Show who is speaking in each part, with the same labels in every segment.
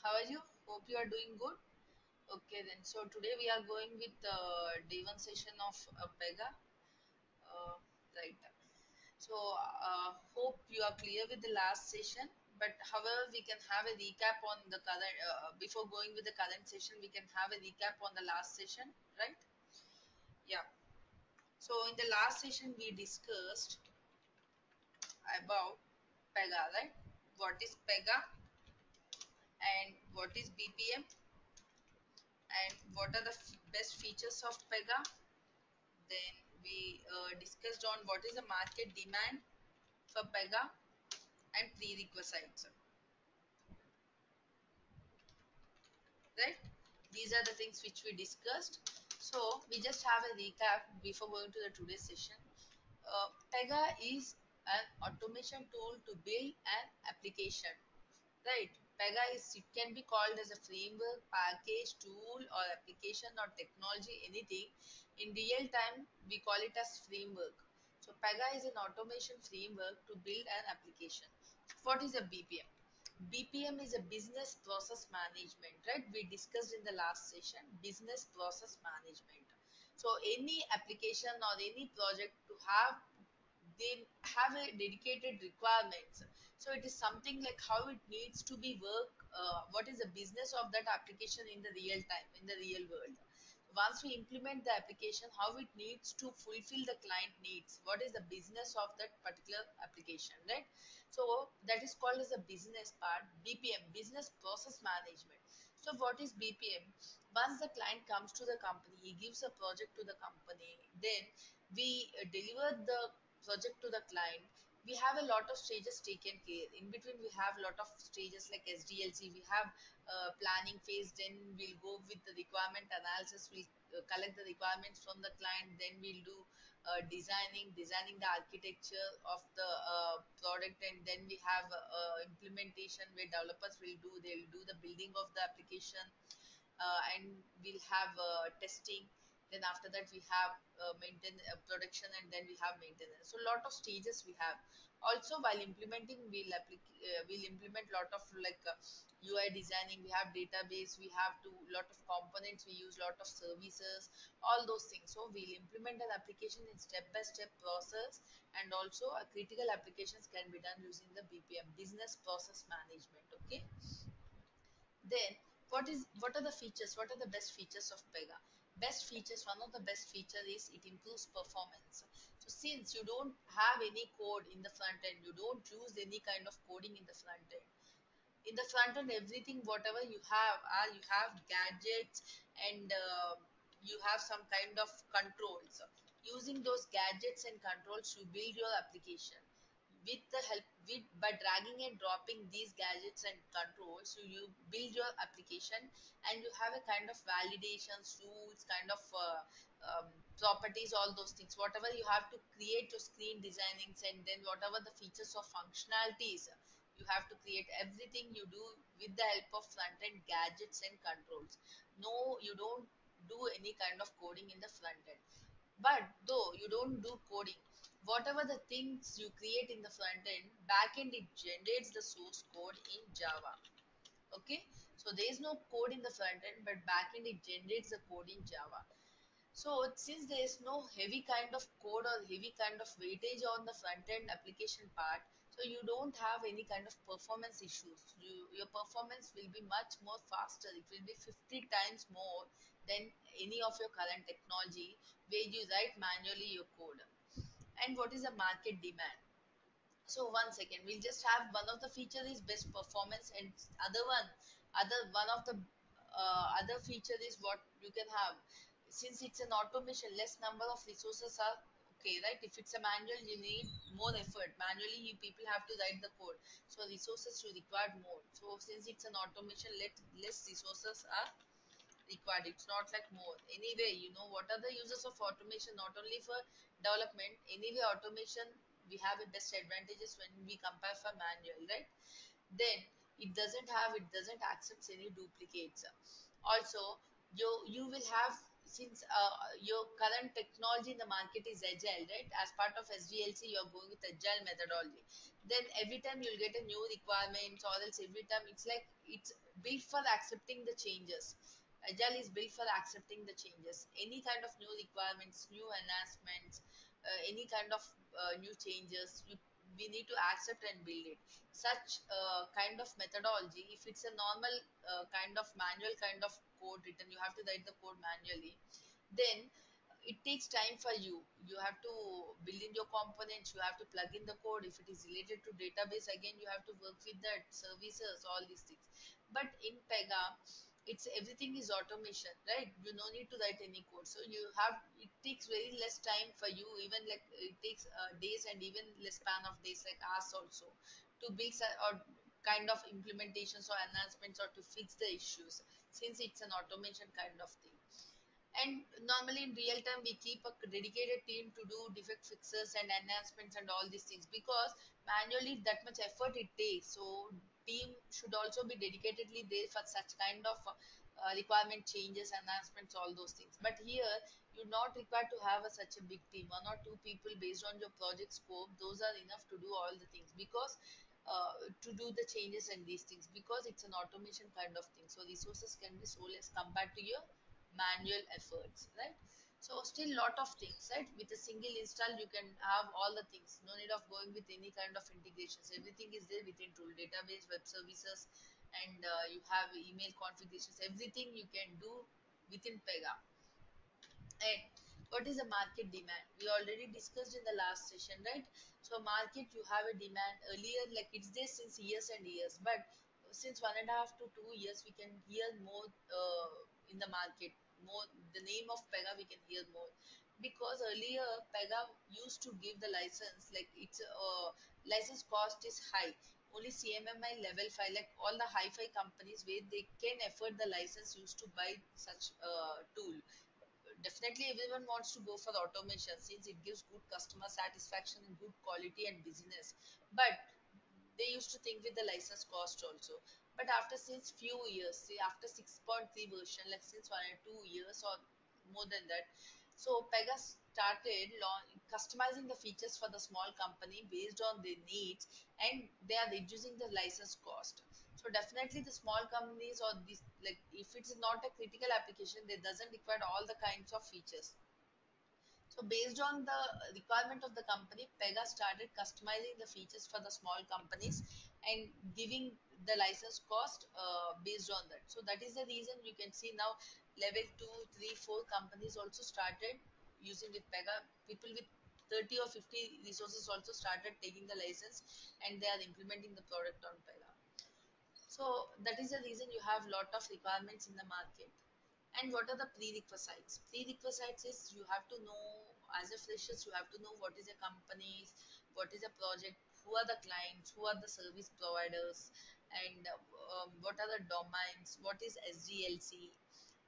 Speaker 1: How are you? Hope you are doing good. Okay, then. So today we are going with day one session of PEGA. Uh, right. Hope you are clear with the last session. But however, we can have a recap on the current. Before going with the current session, we can have a recap on the last session, right? Yeah. So in the last session, we discussed about PEGA, right? What is PEGA and what is BPM and what are the best features of PEGA. Then we discussed on what is the market demand for PEGA and prerequisites, right? These are the things which we discussed. So we just have a recap before going to the today's session. PEGA is an automation tool to build an application, right? PEGA is it can be called as a framework, package, tool, or application or technology, anything. In real time, we call it as framework. So PEGA is an automation framework to build an application. What is a BPM? BPM is a business process management, right? We discussed in the last session business process management. So any application or any project to have they have a dedicated requirements, so it is something like how it needs to be work, what is the business of that application in the real time in the real world. Once we implement the application, how it needs to fulfill the client needs, what is the business of that particular application, right? So that is called as a business part. BPM, business process management. So what is BPM? Once the client comes to the company, he gives a project to the company, then we deliver the project to the client. We have a lot of stages taken care. In between, we have a lot of stages like SDLC. We have planning phase. Then we'll go with the requirement analysis. We'll collect the requirements from the client. Then we'll do designing the architecture of the product, and then we have implementation where developers will do. They'll do the building of the application, and we'll have testing. Then after that we have maintain production, and then we have maintenance. So lot of stages we have. Also while implementing, we'll implement lot of like UI designing. We have database, we have to lot of components, we use lot of services, all those things. So we'll implement an application in step by step process, and also critical applications can be done using the BPM, business process management. Okay. Then what are the features? What are the best features of PEGA? Best features, one of the best feature is it improves performance. So since you don't have any code in the front end, you don't use any kind of coding in the front end. In the front end, everything whatever you have are you have gadgets, and you have some kind of controls. Using those gadgets and controls, you build your application with the help with by dragging and dropping these gadgets and controls. You build your application, and you have a kind of validations rules, kind of properties, all those things whatever you have to create your screen designings, and then whatever the features or functionalities you have to create, everything you do with the help of front end gadgets and controls. No, you don't do any kind of coding in the front end. But though you don't do coding, whatever the things you create in the front end, back end it generates the source code in Java. Okay, so there is no code in the front end, but back end it generates the code in Java. So since there is no heavy kind of code or heavy kind of weightage on the front end application part, so you don't have any kind of performance issues. Your performance will be much more faster. It will be 50 times more than any of your current technology where you write manually your code. And what is the market demand? So one second, we'll just have one of the feature is best performance, and other one of the other feature is what you can have. Since it's an automation, less number of resources are okay, right? If it's a manual, you need more effort. Manually, people have to write the code, so resources you require more. So since it's an automation, less resources are required. It's not like more. Anyway, what are the uses of automation? Not only for development. Anyway, automation we have a best advantages when we compare for manual, right? Then it doesn't accept any duplicates. Also, you will have, since your current technology in the market is agile, right? As part of SDLC, you're going with agile methodology. Then every time you'll get a new requirement, or else every time it's like it's built for accepting the changes. Agile is built for accepting the changes. Any kind of new requirements, new enhancements, any kind of new changes, we need to accept and build it. Such kind of methodology, if it's a normal kind of manual kind of code written, you have to write the code manually, then it takes time for you. You have to build in your components, you have to plug in the code. If it is related to database, again you have to work with that services, all these things. But in PEGA, it's everything is automation, right? You no need to write any code, so you have, it takes very less time for you, even like it takes days, and even less span of days, like hours also, to build or kind of implementations or enhancements or to fix the issues, since it's an automation kind of thing. And normally in real time, we keep a dedicated team to do defect fixes and enhancements and all these things, because manually that much effort it takes. So team should also be dedicatedly there for such kind of requirement changes, enhancements, all those things. But here you're not required to have such a big team. One or two people based on your project scope, those are enough to do all the things, because to do the changes and these things, because it's an automation kind of thing. So resources can be so less compared to your manual efforts, right? So still lot of things, right? With a single install, you can have all the things. No need of going with any kind of integrations. Everything is there within tool, database, web services, and you have email configurations. Everything you can do within PEGA. And what is the market demand? We already discussed in the last session, right? So market, you have a demand earlier, like it's there since years and years, but since 1.5 to 2 years, we can hear more in the market. More the name of PEGA, we can hear more, because earlier PEGA used to give the license, like it's license cost is high. Only CMMI level 5, like all the hi-fi companies where they can afford the license, used to buy such tool. Definitely everyone wants to go for the automation, since it gives good customer satisfaction and good quality and business. But they used to think with the license cost also. But after since few years, say after 6.3 version, like since 1 or 2 years or more than that, so PEGA started customizing the features for the small company based on their needs, and they are reducing the license cost. So definitely the small companies, or this, like if it's not a critical application, they doesn't require all the kinds of features. So based on the requirement of the company, PEGA started customizing the features for the small companies and giving the license cost based on that. So that is the reason you can see now level 2, 3, 4 companies also started using with PEGA. People with 30 or 50 resources also started taking the license, and they are implementing the product on PEGA. So that is the reason you have lot of requirements in the market. And what are the prerequisites? Prerequisites is you have to know, as a freshers, you have to know what is a company, what is a project, who are the clients, who are the service providers, and what are the domains, what is SDLC,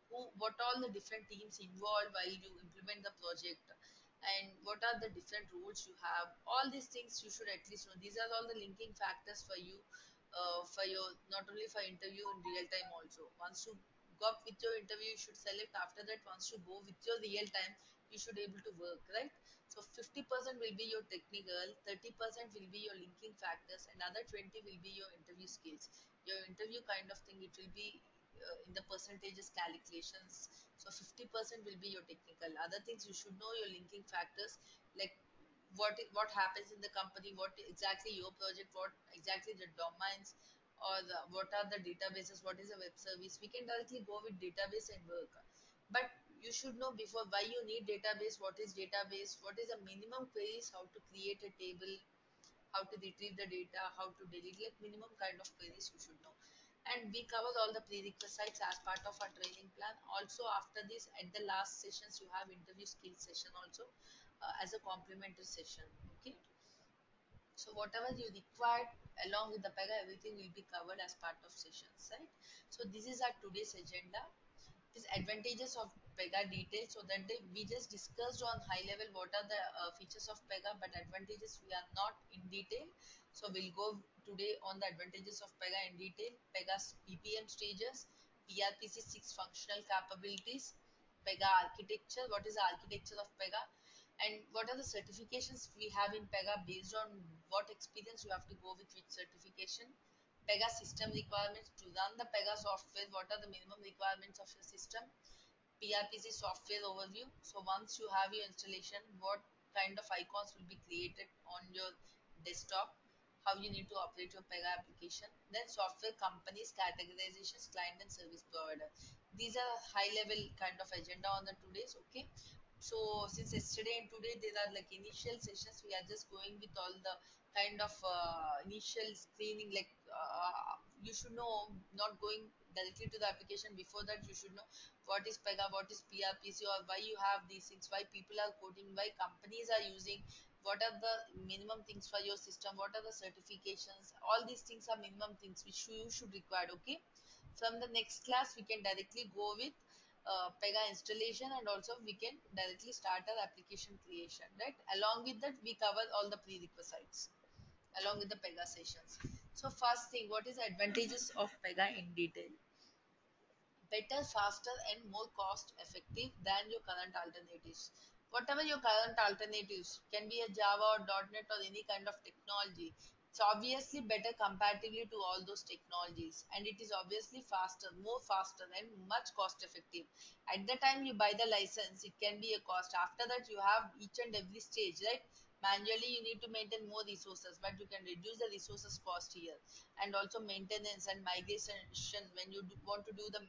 Speaker 1: who, what all the different teams involved while you implement the project, and what are the different roles you have. All these things you should at least know. These are all the linking factors for your, not only for interview in real time also. Once you go up with your interview, you should select. After that, once you go with your real time, you should able to work, right? So 50% will be your technical, 30% will be your linking factors, and other 20 will be your interview skills. Your interview kind of thing, it will be in the percentages calculations. So 50% will be your technical. Other things you should know your linking factors, like what happens in the company, what exactly your project, what exactly the domains, or what are the databases, what is a web service. We can directly go with database and work, but you should know before why you need database, what is database, what is the minimum queries, how to create a table, how to retrieve the data, how to delete, like minimum kind of queries you should know. And we cover all the prerequisites as part of our training plan. Also, after this, at the last sessions, you have interview skill session also as a complementary session. Okay. So whatever you require along with the PEGA, everything will be covered as part of sessions, right? So this is our today's agenda. These advantages of PEGA details. So that we just discussed on high level what are the features of PEGA, but advantages we are not in detail. So we'll go today on the advantages of PEGA in detail. PEGA's PPM stages, PRPC 6 functional capabilities, PEGA architecture, what is the architecture of PEGA, and what are the certifications we have in PEGA based on what experience you have to go with which certification. PEGA system requirements to run the PEGA software. What are the minimum requirements of your system? PRPC software overview. So once you have your installation, what kind of icons will be created on your desktop, how you need to operate your PEGA application. Then software companies, categorizations, client and service provider. These are high level kind of agenda on the today's. Okay. So since yesterday and today there are like initial sessions, we are just going with all the kind of initial screening. Like you should know, not going directly to the application. Before that, you should know what is PEGA, what is PRPC, or why you have these things, why people are coding, why companies are using, what are the minimum things for your system, what are the certifications. All these things are minimum things which you should require. Okay. From the next class, we can directly go with PEGA installation, and also we can directly start our application creation, right? Along with that, we cover all the prerequisites along with the PEGA sessions. So first thing, what is the advantages of PEGA in detail? Better, faster, and more cost effective than your current alternatives. Whatever your current alternatives can be a Java or .NET or any kind of technology. It's obviously better comparatively to all those technologies, and it is obviously faster, more faster, and much cost effective. At the time you buy the license, it can be a cost. After that, you have each and every stage, right? Manually, you need to maintain more resources, but you can reduce the resources cost here. And also maintenance and migration when you want to do the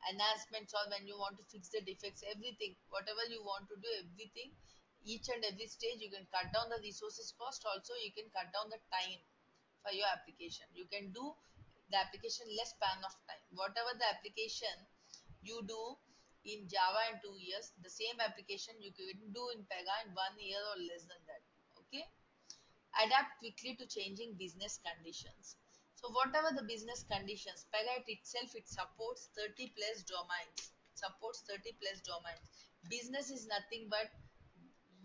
Speaker 1: enhancements, or when you want to fix the defects, everything, whatever you want to do, everything, each and every stage, you can cut down the resources cost. Also, you can cut down the time for your application. You can do the application less span of time. Whatever the application you do in Java in 2 years, the same application you can do in PEGA in 1 year or less than that. Okay. Adapt quickly to changing business conditions. So whatever the business conditions, PEGA itself, it supports 30 plus domains. Supports 30 plus domains. Business is nothing but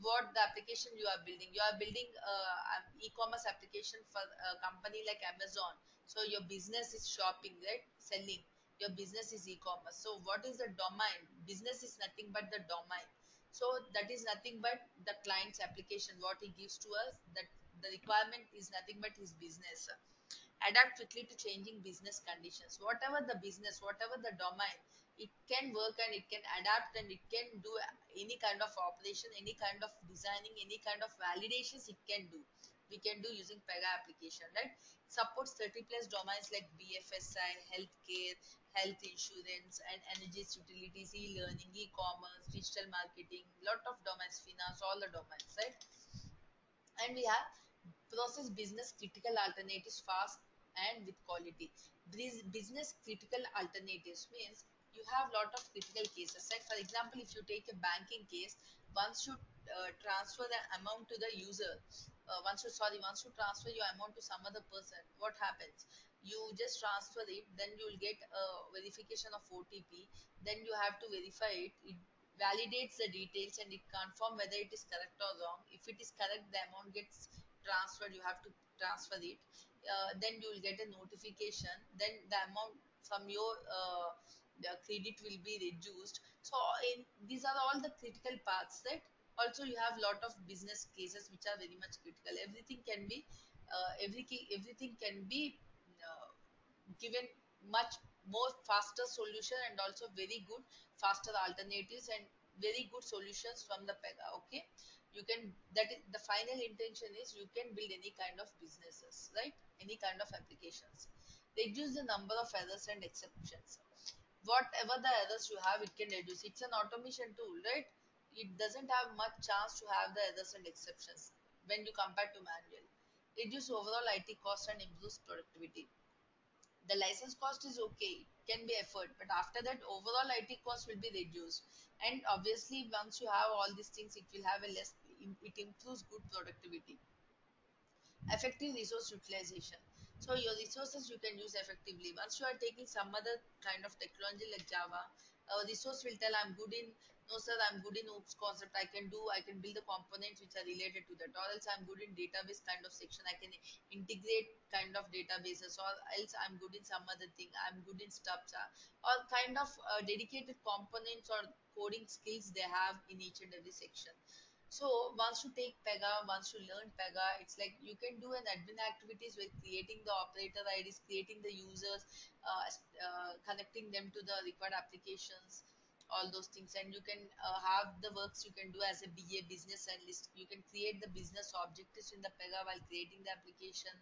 Speaker 1: what the application you are building. You are building an e-commerce application for a company like Amazon. So your business is shopping, right? Selling. Your business is e-commerce. So what is the domain? Business is nothing but the domain. So that is nothing but the client's application, what he gives to us. That the requirement is nothing but his business. Adapt quickly to changing business conditions. Whatever the business, whatever the domain, it can work and it can adapt and it can do any kind of operation, any kind of designing, any kind of validations it can do. We can do using PEGA application, right? Supports 30 plus domains like BFSI, healthcare, health insurance, and energy utilities, e-learning, e-commerce, digital marketing, lot of domains, finance, all the domains, right? And we have process business critical alternatives fast and with quality. Business critical alternatives means you have lot of critical cases. Like for example, if you take a banking case, once you transfer the amount to the user, once you transfer your amount to some other person, what happens? You just transfer it, then you will get a verification of OTP. Then you have to verify it. It validates the details and it confirm whether it is correct or wrong. If it is correct, the amount gets transferred. You have to transfer it. Then you will get a notification. Then the amount from your the credit will be reduced. So in these are all the critical parts, right? Also, you have lot of business cases which are very much critical. Everything can be everything can be uh, given much more faster solution, and also very good faster alternatives and very good solutions from the PEGA. Okay. You can, that is the final intention, is you can build any kind of businesses, right? Any kind of applications. Reduce the number of errors and exceptions. Whatever the errors you have, it can reduce. It's an automation tool, right? It doesn't have much chance to have the errors and exceptions when you compare to manual. Reduce overall IT cost and improves productivity. The license cost is okay, it can be effort, but after that overall IT cost will be reduced. And obviously once you have all these things, it will have a less, it improves good productivity. Effective resource utilization. So your resources you can use effectively. Once you are taking some other kind of technology like Java, resource will tell I'm good in, no sir, I'm good in oops concept. I can build the components which are related to that, or else I'm good in database kind of section. I can integrate kind of databases, or else I'm good in some other thing. I'm good in stubs, or kind of dedicated components or coding skills they have in each and every section. So once you take PEGA, once you learn PEGA, it's like you can do an admin activities with creating the operator IDs, creating the users, connecting them to the required applications, all those things. And you can have the works you can do as a BA business analyst. You can create the business objectives in the PEGA while creating the application,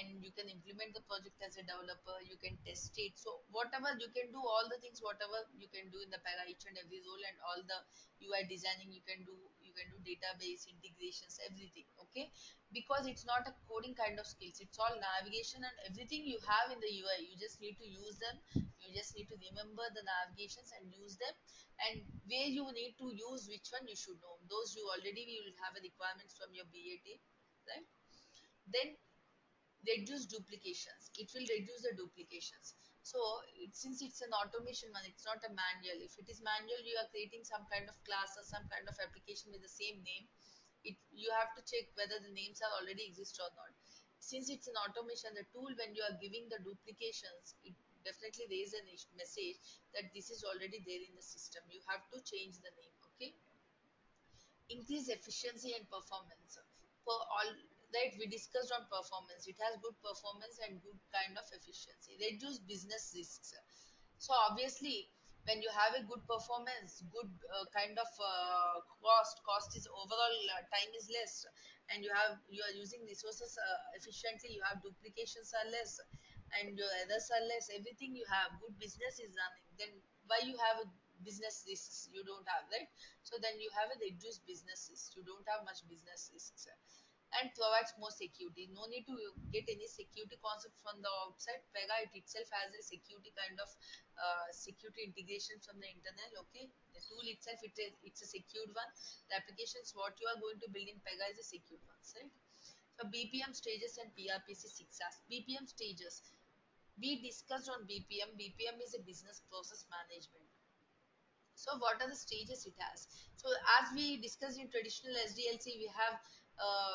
Speaker 1: and you can implement the project as a developer. You can test it. So whatever you can do, all the things whatever you can do in the PEGA, each and every role, and all the UI designing you can do. You can do database integrations, everything. Okay, because it's not a coding kind of skills, it's all navigation, and everything you have in the UI you just need to use them. You just need to remember the navigations and use them, and where you need to use which one you should know those. You already will have a requirements from your BA team, right? Then reduce duplications. It will reduce the duplications. So since it's an automation one, it's not a manual. If it is manual, you are creating some kind of class or some kind of application with the same name. It you have to check whether the names are already exist or not. Since it's an automation, the tool when you are giving the duplications, it definitely raise a message that this is already there in the system. You have to change the name. Okay, increase efficiency and performance. For all right, we discussed on performance. It has good performance and good kind of efficiency. Reduce business risks. So obviously, when you have a good performance, good kind of cost is overall time is less, and you are using resources efficiently. You have duplications are less, and your errors are less. Everything you have good business is running. Then why you have a business risks? You don't have, right? So then you have a reduced business risks. You don't have much business risks, and provides more security. No need to get any security concept from the outside. PEGA it itself has a security kind of security integration from the internal. Okay, the tool itself it's a secured one. The applications what you are going to build in PEGA is a secured one, right? So BPM stages and PRPC 6 as BPM stages. We discussed on BPM. BPM is a business process management. So what are the stages it has? So as we discussed in traditional SDLC, we have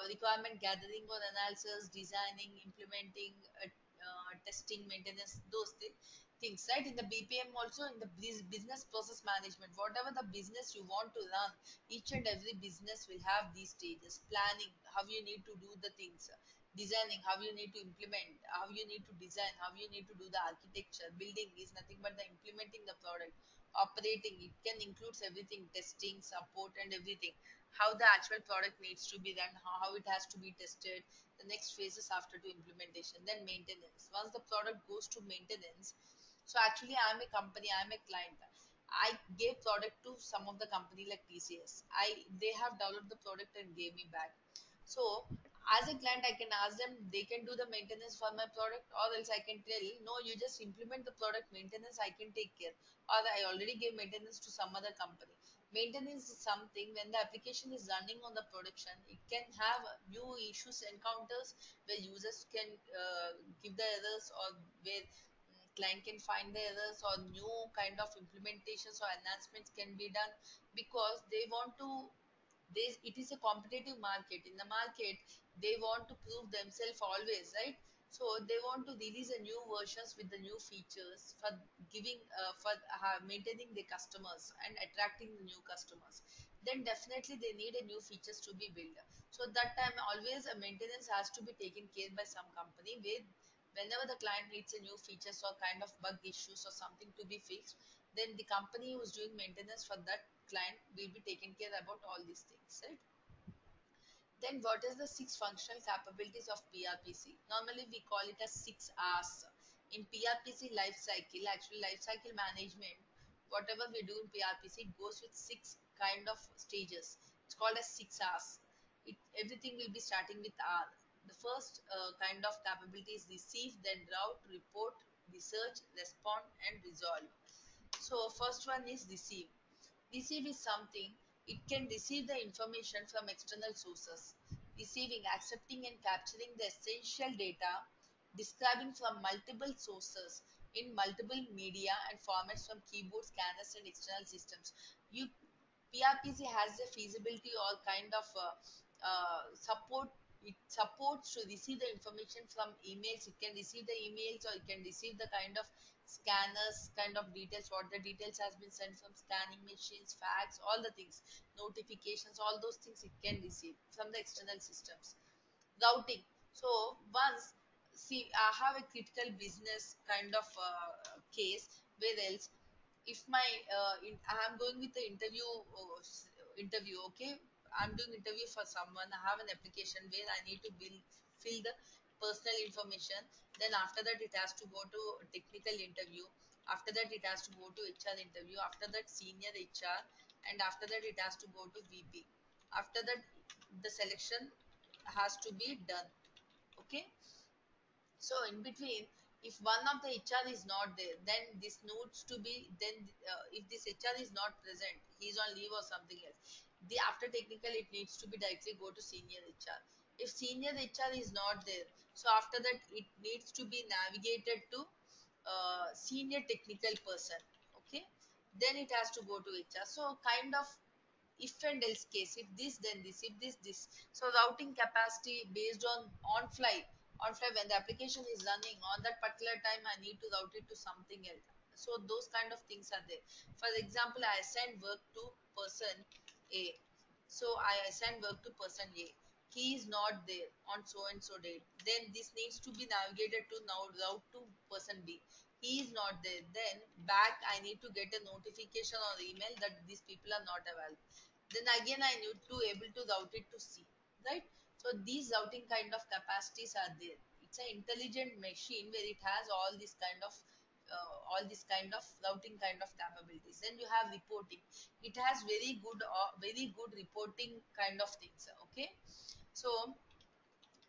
Speaker 1: requirement gathering or analysis, designing, implementing, testing, maintenance, those things, right? In the BPM also, in the business process management, whatever the business you want to run, each and every business will have these stages. Planning, how you need to do the things. Designing, how you need to implement, how you need to design, how you need to do the architecture. Building is nothing but the implementing the product. Operating, it can includes everything, testing, support, and everything. How the actual product needs to be run, how it has to be tested, the next phases after to implementation. Then maintenance, once the product goes to maintenance. So actually I'm a company, I'm a client. I gave product to some of the company like TCS. They have developed the product and gave me back. So as a client, I can ask them, they can do the maintenance for my product, or else I can tell, no, you just implement the product maintenance, I can take care. Or I already gave maintenance to some other company. Maintenance is something when the application is running on the production, it can have new issues encounters where users can give the errors, or where client can find the errors, or new kind of implementations or enhancements can be done, because they want to it is a competitive market. In the market they want to prove themselves always, right? So they want to release a new versions with the new features for giving for maintaining the customers and attracting the new customers. Then definitely they need a new features to be built. So that time always a maintenance has to be taken care by some company, where whenever the client needs a new features or kind of bug issues or something to be fixed, then the company who's doing maintenance for that client will be taking care about all these things, right? Then what is the six functional capabilities of PRPC? Normally we call it as 6 R's. In PRPC life cycle, actually life cycle management, whatever we do in PRPC goes with six kind of stages. It's called as 6 R's. Everything will be starting with R. The first kind of capability is receive, then route, report, research, respond, and resolve. So first one is receive. Receive is something, it can receive the information from external sources. Receiving, accepting and capturing the essential data, describing from multiple sources in multiple media and formats from keyboard, scanners and external systems. You PRPC has the feasibility or kind of support. It supports to receive the information from emails. It can receive the emails, or it can receive the kind of scanners kind of details, what the details has been sent from scanning machines, fax, all the things, notifications, all those things it can receive from the external systems. Routing. So once, see, I have a critical business kind of case where else if my I'm going with the interview, okay, I'm doing interview for someone. I have an application where I need to fill the personal information. Then after that it has to go to technical interview. After that it has to go to HR interview. After that senior HR, and after that it has to go to VP. After that the selection has to be done. Okay, so in between, if one of the HR is not there, then this needs to be then if this HR is not present, he's on leave or something else. The after technical, it needs to be directly go to senior HR. If senior HR is not there, so after that it needs to be navigated to senior technical person. Okay, then it has to go to HR. So kind of if and else case, if this then this, if this, so routing capacity based on fly when the application is running on that particular time I need to route it to something else. So those kind of things are there. For example, I assign work to person A. So I assign work to person A. He is not there on so and so date, then this needs to be navigated to now route to person B. He is not there, then back I need to get a notification or email that these people are not available. Then again I need to able to route it to C, right? So these routing kind of capacities are there. It's an intelligent machine where it has all this kind of routing kind of capabilities. Then you have reporting. It has very good reporting kind of things. Okay, so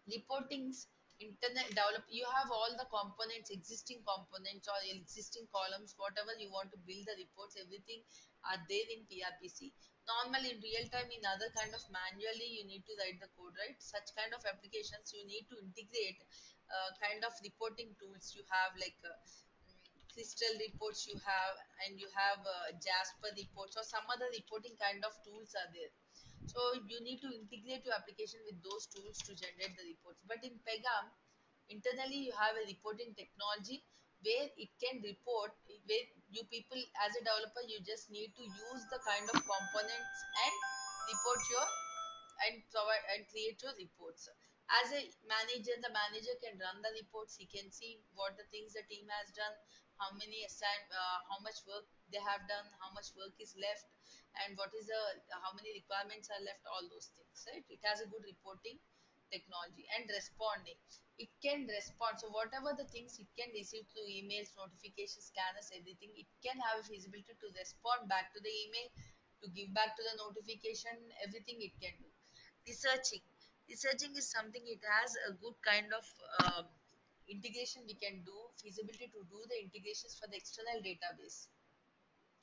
Speaker 1: reportings, internet develop, you have all the components, existing components or existing columns, whatever you want to build the reports, everything are there in PRPC. Normally in real time, in other kind of manually you need to write the code, right? Such kind of applications you need to integrate kind of reporting tools. You have like crystal reports you have, and you have jasper reports or some other reporting kind of tools are there. So you need to integrate your application with those tools to generate the reports. But in PEGA, internally you have a reporting technology where it can report, where you people as a developer you just need to use the kind of components and report your and provide and create your reports. As a manager, the manager can run the reports. He can see what the things the team has done, how much work they have done, how much work is left, and what is the how many requirements are left. All those things, right? It has a good reporting technology. And responding, it can respond. So whatever the things it can receive through emails, notifications, scanners, everything, it can have a feasibility to respond back to the email, to give back to the notification, everything it can do. Researching. Researching is something, it has a good kind of integration we can do, feasibility to do the integrations for the external database.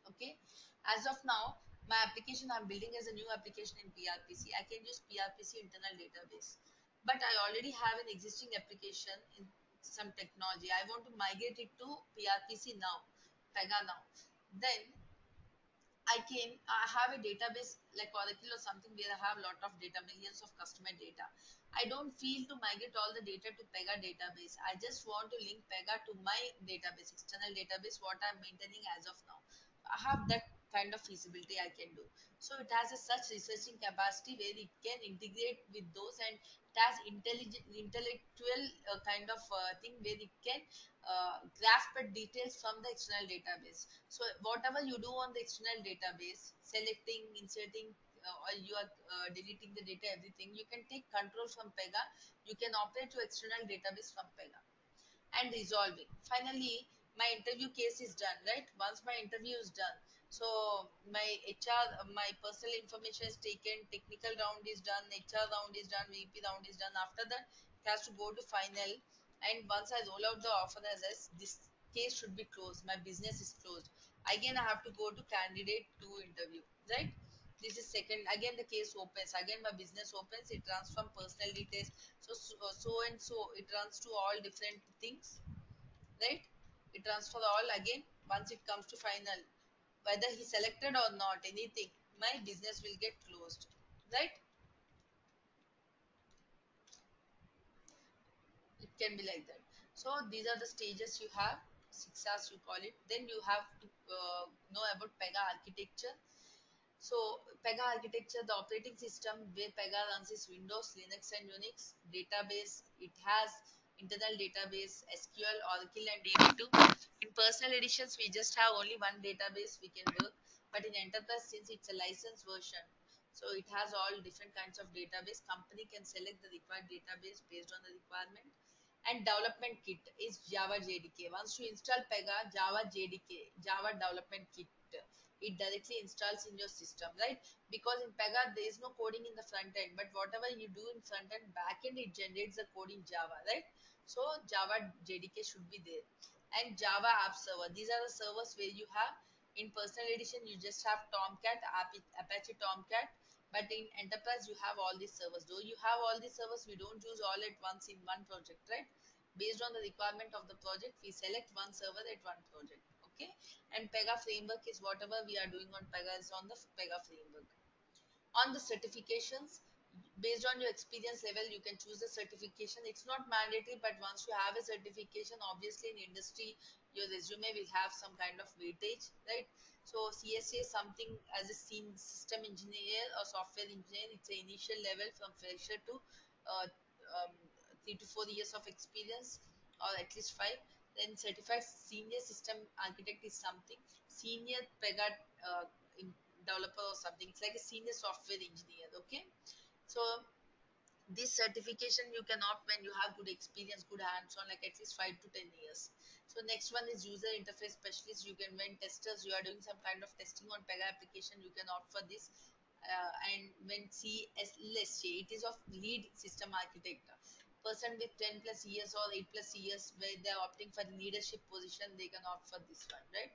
Speaker 1: Okay, as of now my application I'm building as a new application in PRPC. I can use PRPC internal database, but I already have an existing application in some technology. I want to migrate it to PRPC now, PEGA now. Then I have a database like Oracle or something where I have a lot of data, millions of customer data. I don't feel to migrate all the data to PEGA database. I just want to link PEGA to my database, external database, what I'm maintaining as of now. I have that kind of feasibility I can do. So it has a such researching capacity where it can integrate with those, and it has intellectual kind of thing where it can grasp the details from the external database. So whatever you do on the external database, selecting, inserting, or you are deleting the data, everything, you can take control from PEGA. You can operate your external database from PEGA. And resolving. Finally, my interview case is done, right? Once my interview is done, so my HR, my personal information is taken, technical round is done, HR round is done, VP round is done. After that, it has to go to final. And once I roll out the offer as this case should be closed. My business is closed. Again, I have to go to candidate to interview, right? This is second. Again, the case opens. Again, my business opens. It runs from personal details, so and so it runs to all different things, right? It runs for all again. Once it comes to final, whether he selected or not, anything, my business will get closed, right? It can be like that. So these are the stages you have. 6 as you call it. Then you have to know about PEGA architecture. So PEGA architecture, the operating system where PEGA runs is Windows, Linux and Unix. Database, it has internal database, SQL, Oracle and DB2. In personal editions, we just have only one database we can work. But in enterprise, since it's a licensed version, so it has all different kinds of database. Company can select the required database based on the requirement. And development kit is Java JDK. Once you install PEGA, Java JDK, Java development kit, it directly installs in your system, right? Because in PEGA there is no coding in the front end, but whatever you do in front end, back end it generates the code in Java, right? So Java JDK should be there. And Java App Server. These are the servers where you have in personal edition you just have Tomcat, Apache Tomcat, but in enterprise you have all these servers. Though you have all these servers, we don't use all at once in one project, right? Based on the requirement of the project, we select one server at one project. Okay. And PEGA framework is whatever we are doing on PEGA is on the PEGA framework. On the certifications, based on your experience level, you can choose the certification. It's not mandatory, but once you have a certification, obviously in industry your resume will have some kind of weightage, right? So CSA is something as a system engineer or software engineer, it's an initial level from fresher to uh, 3 to 4 years of experience, or at least 5. Then certified senior system architect is something senior PEGA uh, developer or something. It's like a senior software engineer. Okay. So this certification you can opt when you have good experience, good hands-on, like at least 5 to 10 years. So next one is user interface specialist. You can, when testers, you are doing some kind of testing on PEGA application, you can opt for this. And when CSLSJ, it is of lead system architect. Person with 10 plus years or 8 plus years, where they are opting for leadership position, they can opt for this one, right?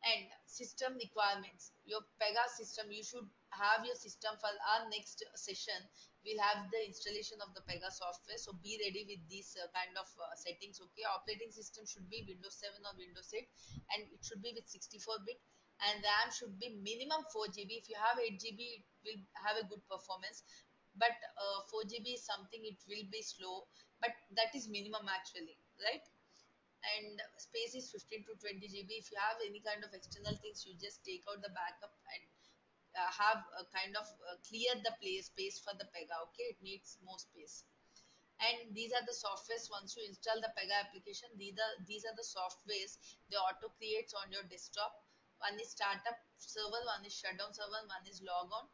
Speaker 1: And system requirements, your PEGA system, you should have your system. For our next session we'll have the installation of the PEGA software, so be ready with these kind of settings. Okay, operating system should be Windows 7 or Windows 8, and it should be with 64-bit, and RAM should be minimum 4 GB. If you have 8 GB, it will have a good performance, but 4 GB is something, it will be slow, but that is minimum actually, right? And space is 15 to 20 GB. If you have any kind of external things, you just take out the backup and have a kind of clear the space for the PEGA. Okay, it needs more space. And these are the softwares. Once you install the PEGA application, these are the softwares they auto creates on your desktop. One is startup server, one is shutdown server, one is log on.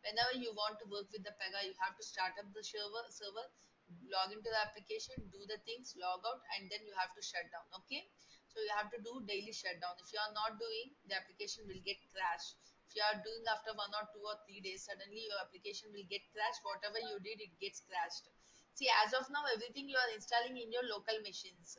Speaker 1: Whenever you want to work with the PEGA, you have to start up the server, log into the application, do the things, log out, and then you have to shut down. Okay, so you have to do daily shutdown. If you are not doing, the application will get crashed. If you are doing after 1 or 2 or 3 days, suddenly your application will get crashed. Whatever you did, it gets crashed. See, as of now, everything you are installing in your local machines.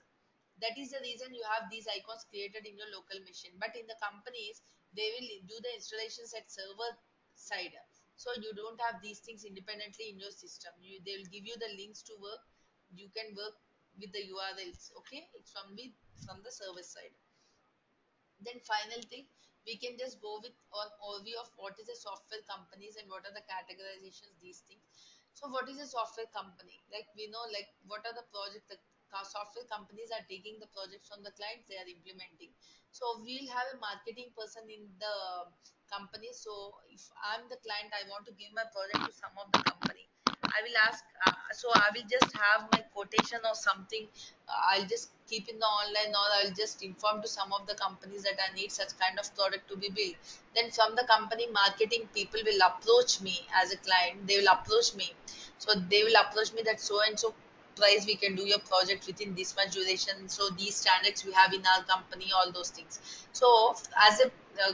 Speaker 1: That is the reason you have these icons created in your local machine. But in the companies, they will do the installations at server side. So you don't have these things independently in your system. They will give you the links to work. You can work with the URLs. Okay, it's from the server side. Then final thing, we can just go with an overview of what is a software companies and what are the categorizations, these things. So what is a software company? Like we know, like what are the projects the software companies are taking the projects from the clients, they are implementing. So we'll have a marketing person in the company. So if I'm the client, I want to give my project to some of the company. I will ask, so I will just have my quotation or something. I'll just keep in the online, or I'll just inform to some of the companies that I need such kind of product to be built. Then from the company marketing people will approach me as a client. They will approach me. So they will approach me that so and so price we can do your project within this much duration. So these standards we have in our company, all those things. So as a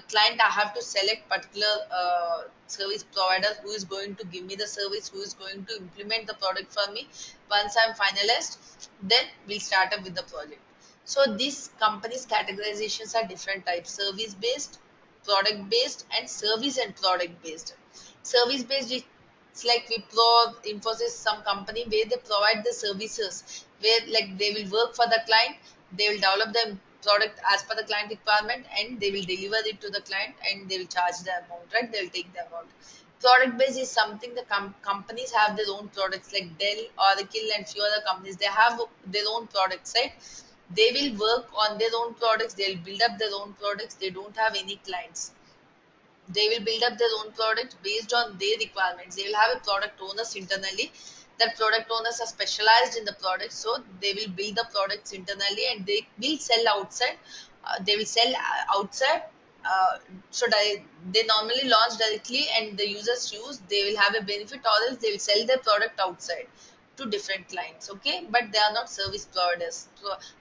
Speaker 1: client, I have to select particular service provider who is going to give me the service, who is going to implement the product for me. Once I'm finalized, then we'll start up with the project. So these companies categorizations are different types: service based, product based, and service and product based. Service based, it's like Wipro, Infosys, some company where they provide the services, where like they will work for the client, they will develop the product as per the client requirement, and they will deliver it to the client, and they will charge the amount, right? They will take the amount. Product based is something the companies have their own products, like Dell, Oracle, and few other companies. They have their own products, right? They will work on their own products, they'll build up their own products, they don't have any clients. They will build up their own product based on their requirements. They will have a product owners internally. That product owners are specialized in the product, so they will build the products internally and they will sell outside. They will sell outside. Uh, they normally launch directly and the users use. They will have a benefit, or else they will sell their product outside to different clients. Okay, but they are not service providers.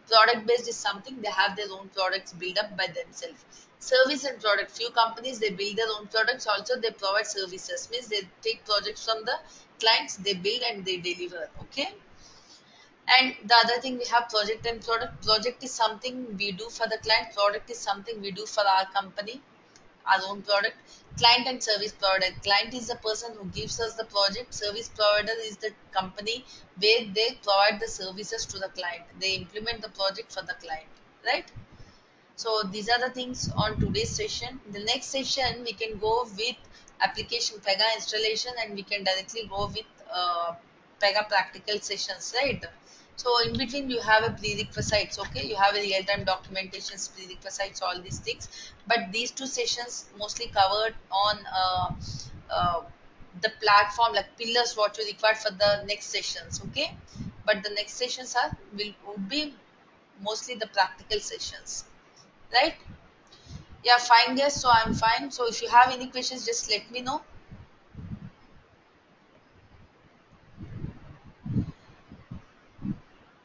Speaker 1: Product based is something they have their own products built up by themselves. Service and product, few companies they build their own products, also they provide services, means they take projects from the clients, they build and they deliver. Okay, and the other thing we have project and product. Project is something we do for the client, product is something we do for our company, our own product. Client and service provider, client is the person who gives us the project, service provider is the company where they provide the services to the client, they implement the project for the client, right? So these are the things on today's session. The next session we can go with application PEGA installation, and we can directly go with PEGA practical sessions, right? So in between you have a prerequisites, okay? You have a real-time documentations, prerequisites, all these things. But these two sessions mostly covered on the platform, like pillars, what you require for the next sessions, okay? But the next sessions are would be mostly the practical sessions, right? Yeah, fine, guys. So I'm fine. So if you have any questions, just let me know.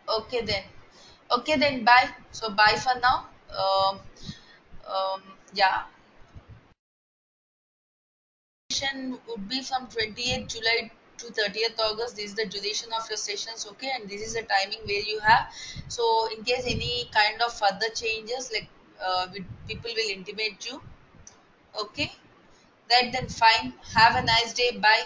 Speaker 1: Okay then. Okay then. Bye. So bye for now. Um, yeah. Session would be from 28th July to 30th August. This is the duration of your sessions. Okay, and this is the timing where you have. So in case any kind of further changes, like people will intimate you. Okay. Right then. Fine. Have a nice day. Bye.